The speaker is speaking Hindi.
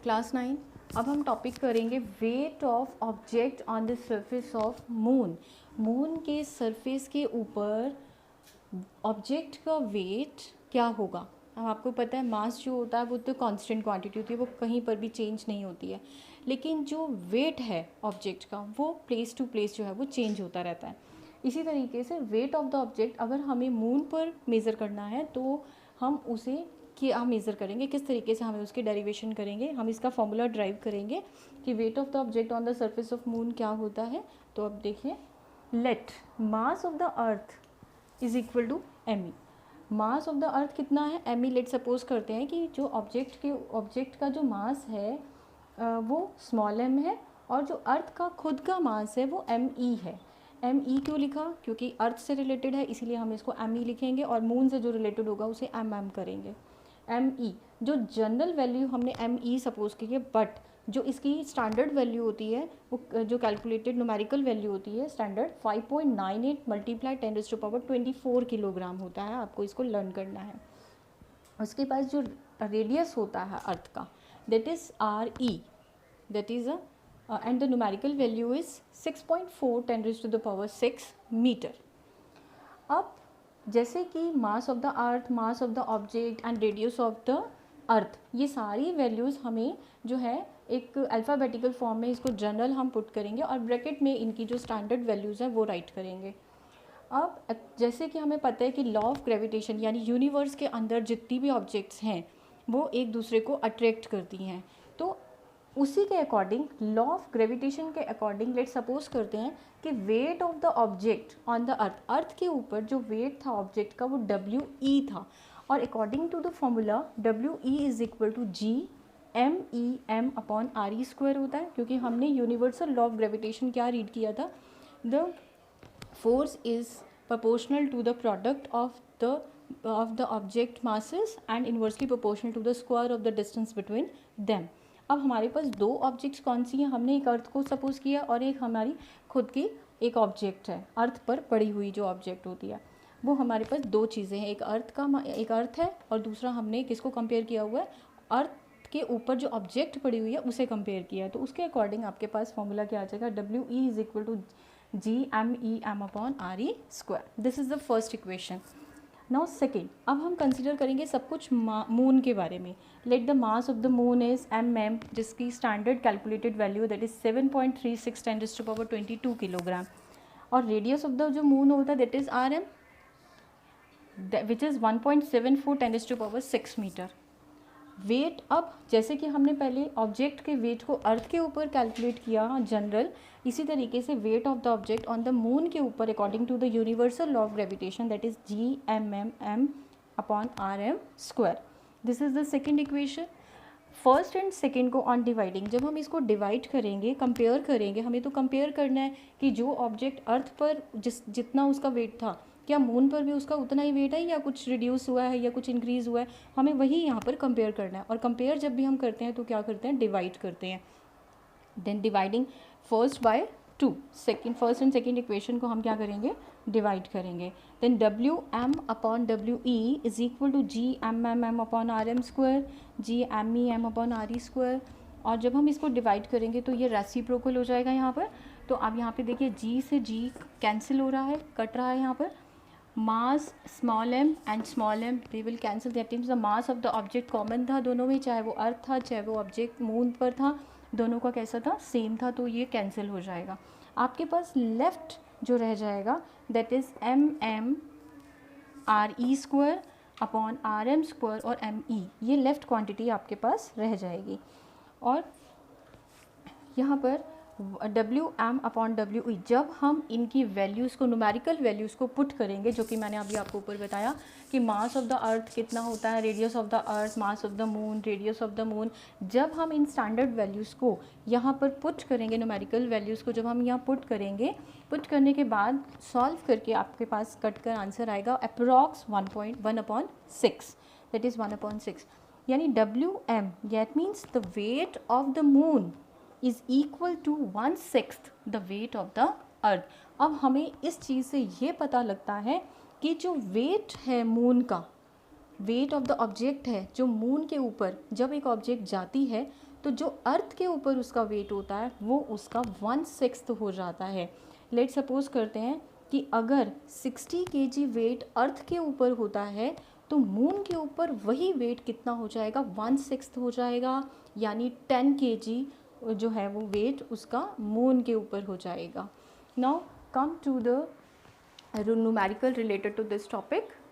क्लास 9। अब हम टॉपिक करेंगे weight of object on the surface of moon. Moon के सरफेस के ऊपर ऑब्जेक्ट का वेट क्या होगा। अब आपको पता है मास जो होता है वो तो कांस्टेंट क्वांटिटी होती है, वो कहीं पर भी चेंज नहीं होती है, लेकिन जो वेट है ऑब्जेक्ट का वो प्लेस टू प्लेस जो है वो चेंज होता रहता है। इसी तरीके से वेट ऑफ द ऑब्जेक्ट अगर हमें मून पर मेज़र करना है तो हम उसे क्या मेज़र करेंगे, किस तरीके से हमें उसकी डेरिवेशन करेंगे, हम इसका फॉर्मूला ड्राइव करेंगे कि weight of the object on the surface of moon क्या होता है। तो अब देखिए, let mass of the earth is equal to M E. Mass of the earth कितना है, एम ई। लेट सपोज करते हैं कि जो ऑब्जेक्ट का जो मास है वो स्मॉल एम है और जो अर्थ का खुद का मास है वो एम ई है। एम ई क्यों लिखा, क्योंकि अर्थ से रिलेटेड है इसीलिए हम इसको एम ई लिखेंगे, और मून से जो रिलेटेड होगा उसे एम एम करेंगे। एम ई जो जनरल वैल्यू हमने एम ई सपोज की है, बट जो इसकी स्टैंडर्ड वैल्यू होती है वो जो कैलकुलेटेड न्यूमेरिकल वैल्यू होती है स्टैंडर्ड 5.98 मल्टीप्लाई 10⁻24 किलोग्राम होता है। आपको इसको लर्न करना है। उसके पास जो रेडियस होता है अर्थ का that is R E, that is and the numerical value is 6.4 10⁻6 metre. अब जैसे कि mass of the earth, mass of the object and radius of the earth, ये सारी वैल्यूज़ हमें जो है एक अल्फ़ाबेटिकल फॉर्म में इसको जनरल हम पुट करेंगे और ब्रैकेट में इनकी जो स्टैंडर्ड वैल्यूज़ हैं वो राइट करेंगे। अब जैसे कि हमें पता है कि लॉ ऑफ ग्रेविटेशन यानी यूनिवर्स के अंदर जितनी भी ऑब्जेक्ट्स हैं वो एक दूसरे को अट्रैक्ट करती हैं, तो उसी के अकॉर्डिंग लॉ ऑफ ग्रेविटेशन के अकॉर्डिंग लेट सपोज करते हैं कि weight of the object on the earth के ऊपर जो वेट था ऑब्जेक्ट का वो डब्ल्यू ई था, और according to the formula W E is equal to G M E M upon R E square होता है, क्योंकि हमने यूनिवर्सल लॉ ऑफ ग्रेविटेशन क्या रीड किया था, the force is proportional to the product of the object masses and inversely proportional to the square of the distance between them। अब हमारे पास दो ऑब्जेक्ट्स कौन सी हैं, हमने एक अर्थ को सपोज किया और एक हमारी खुद की एक ऑब्जेक्ट है, अर्थ पर पड़ी हुई जो ऑब्जेक्ट होती है वो हमारे पास दो चीज़ें हैं, एक अर्थ है और दूसरा हमने किसको कंपेयर किया हुआ है, अर्थ के ऊपर जो ऑब्जेक्ट पड़ी हुई है उसे कंपेयर किया है। तो उसके अकॉर्डिंग आपके पास फॉर्मूला क्या आ जाएगा, W E is equal to G M E M upon R E square. This is the first equation. Now second, अब हम कंसिडर करेंगे सब कुछ मून के बारे में। Let the mass of the moon is M M, जिसकी standard calculated value that is 7.36 10⁻22 kilogram, और रेडियस ऑफ द जो मून होता है that is R M which is 1.74 10⁻6 metre. Wait, अब जैसे कि हमने पहले ऑब्जेक्ट के वेट को अर्थ के ऊपर कैलकुलेट किया जनरल, इसी तरीके से weight of the object on the moon के ऊपर according to the universal law of gravitation that is G M M M upon R M square. This is the second equation. First and second को ऑन डिवाइडिंग, जब हम इसको डिवाइड करेंगे, कंपेयर करेंगे, हमें तो कंपेयर करना है कि जो ऑब्जेक्ट अर्थ पर जितना उसका वेट था क्या मून पर भी उसका उतना ही वेट है या कुछ रिड्यूस हुआ है या कुछ इंक्रीज़ हुआ है, हमें वही यहाँ पर कंपेयर करना है। और कंपेयर जब भी हम करते हैं तो क्या करते हैं, डिवाइड करते हैं। Then dividing first by two, first and second equation को हम क्या करेंगे, डिवाइड करेंगे। Then W M upon W E is equal to G M M M upon R M square, G M E M upon R E square. और जब हम इसको डिवाइड करेंगे तो ये रेसिप्रोकल हो जाएगा यहाँ पर। तो अब यहाँ पे देखिए जी से जी कैंसिल हो रहा है, कट रहा है यहाँ पर। Mass small M and small M they will cancel, that means the mass of the object common था दोनों में, चाहे वो अर्थ था चाहे वो ऑब्जेक्ट मून पर था, दोनों का कैसा था, सेम था, तो ये कैंसिल हो जाएगा। आपके पास लेफ्ट जो रह जाएगा that is M M R E square upon R M square और एम ई, ये लेफ़्ट क्वांटिटी आपके पास रह जाएगी। और यहाँ पर W M upon W E, जब हम इनकी वैल्यूज़ को, न्यूमेरिकल वैल्यूज़ को पुट करेंगे, जो कि मैंने अभी आपको ऊपर बताया कि मास ऑफ द अर्थ कितना होता है, radius of the earth, mass of the moon, radius of the moon, जब हम इन स्टैंडर्ड वैल्यूज़ को यहाँ पर पुट करेंगे, न्यूमेरिकल वैल्यूज़ को जब हम यहाँ पुट करेंगे, पुट करने के बाद सॉल्व करके आपके पास कट कर आंसर आएगा अप्रॉक्स 1/6, दैट इज़ 1/6, यानी W M that means the weight of the moon is equal to 1/6 the weight of the earth. अब हमें इस चीज़ से ये पता लगता है कि जो वेट है मून का वेट ऑफ द ऑब्जेक्ट है जो मून के ऊपर जब एक ऑब्जेक्ट जाती है तो जो अर्थ के ऊपर उसका वेट होता है वो उसका 1/6 हो जाता है। लेट सपोज करते हैं कि अगर 60 kg वेट अर्थ के ऊपर होता है तो मून के ऊपर वही वेट कितना हो जाएगा, 1/6 हो जाएगा, यानी 10 kg जो है वो वेट उसका मून के ऊपर हो जाएगा। Now come to the numerical related to this topic.